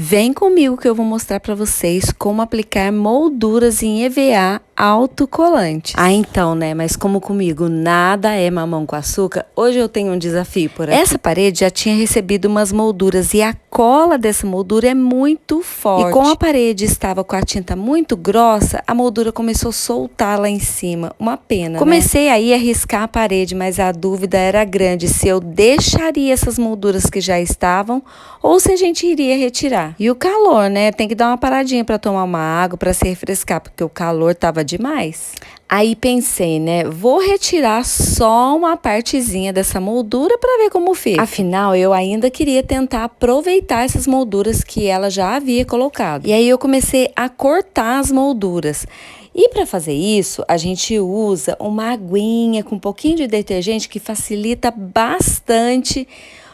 Vem comigo que eu vou mostrar para vocês como aplicar molduras em EVA autocolantes. Ah, então, né? Mas como comigo nada é mamão com açúcar, hoje eu tenho um desafio por aqui. Essa parede já tinha recebido umas molduras e a cola dessa moldura é muito forte. E como a parede estava com a tinta muito grossa, a moldura começou a soltar lá em cima. Uma pena, Comecei aí a riscar a parede, mas a dúvida era grande se eu deixaria essas molduras que já estavam ou se a gente iria retirar. E o calor, né? Tem que dar uma paradinha para tomar uma água, para se refrescar, porque o calor tava demais. Aí pensei, né? Vou retirar só uma partezinha dessa moldura para ver como fica. Afinal, eu ainda queria tentar aproveitar essas molduras que ela já havia colocado. E aí eu comecei a cortar as molduras. E para fazer isso, a gente usa uma aguinha com um pouquinho de detergente que facilita bastante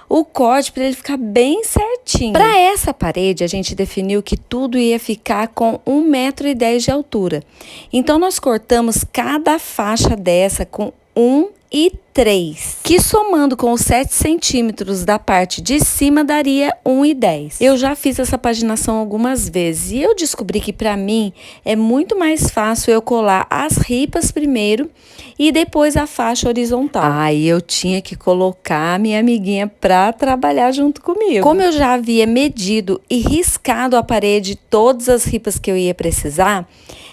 o corte para ele ficar bem certinho. Para essa parede, a gente definiu que tudo ia ficar com 1,10 m de altura. Então, nós cortamos cada faixa dessa com 1,3, que somando com os 7 centímetros da parte de cima daria 1,10. Eu já fiz essa paginação algumas vezes e eu descobri que para mim é muito mais fácil eu colar as ripas primeiro e depois a faixa horizontal. Aí eu tinha que colocar a minha amiguinha para trabalhar junto comigo. Como eu já havia medido e riscado a parede todas as ripas que eu ia precisar,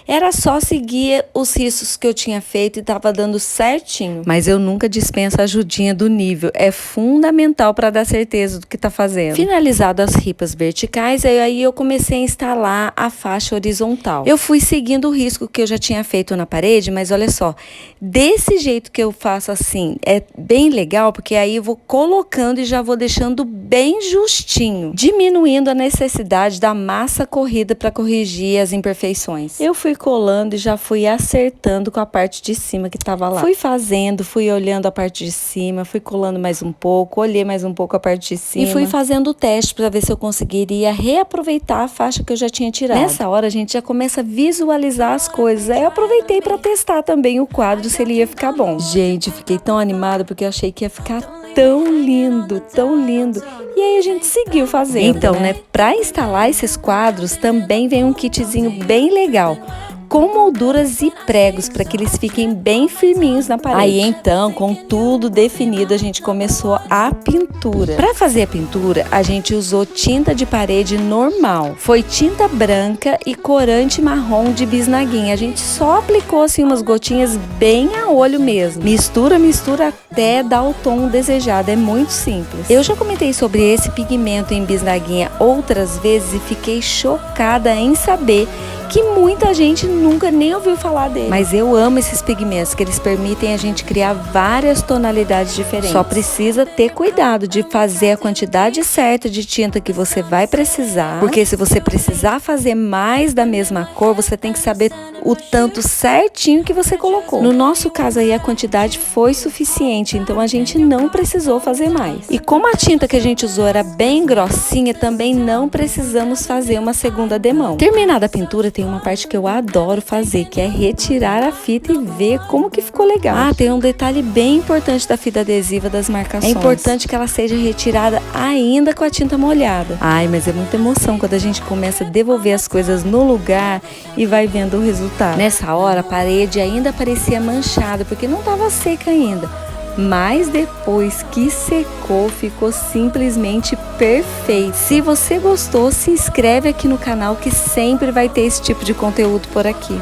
era só seguir os riscos que eu tinha feito e estava dando certinho. Mas eu nunca dispenso a ajudinha do nível. É fundamental para dar certeza do que está fazendo. Finalizado as ripas verticais, aí eu comecei a instalar a faixa horizontal. Eu fui seguindo o risco que eu já tinha feito na parede, mas olha só, desse jeito que eu faço assim, é bem legal, porque aí eu vou colocando e já vou deixando bem justinho, diminuindo a necessidade da massa corrida para corrigir as imperfeições. Eu fui colando e já fui acertando com a parte de cima que estava lá. Fui fazendo, fui olhando a parte de cima, fui colando mais um pouco, olhei mais um pouco a parte de cima. E fui fazendo o teste para ver se eu conseguiria reaproveitar a faixa que eu já tinha tirado. Nessa hora a gente já começa a visualizar as coisas. Aí eu aproveitei para testar também o quadro, se ele ia ficar bom. Gente, fiquei tão animada porque eu achei que ia ficar tão lindo, tão lindo. E aí a gente seguiu fazendo. Então, né, para instalar esses quadros também vem um kitzinho bem legal, com molduras e pregos para que eles fiquem bem firminhos na parede. Aí então, com tudo definido, a gente começou a pintura. Para fazer a pintura, a gente usou tinta de parede normal. Foi tinta branca e corante marrom de bisnaguinha. A gente só aplicou assim umas gotinhas bem a olho mesmo. Mistura até dar o tom desejado. É muito simples. Eu já comentei sobre esse pigmento em bisnaguinha outras vezes e fiquei chocada em saber que muita gente nunca nem ouviu falar dele. Mas eu amo esses pigmentos, que eles permitem a gente criar várias tonalidades diferentes. Só precisa ter cuidado de fazer a quantidade certa de tinta que você vai precisar, porque se você precisar fazer mais da mesma cor, você tem que saber o tanto certinho que você colocou. No nosso caso aí, a quantidade foi suficiente, então a gente não precisou fazer mais. E como a tinta que a gente usou era bem grossinha, também não precisamos fazer uma segunda demão. Terminada a pintura, tem uma parte que eu adoro fazer, que é retirar a fita e ver como que ficou legal. Ah, tem um detalhe bem importante da fita adesiva das marcações. É importante que ela seja retirada ainda com a tinta molhada. Ai, mas é muita emoção quando a gente começa a devolver as coisas no lugar e vai vendo o resultado. Nessa hora, a parede ainda parecia manchada, porque não estava seca ainda. Mas depois que secou, ficou simplesmente perfeito. Se você gostou, se inscreve aqui no canal que sempre vai ter esse tipo de conteúdo por aqui.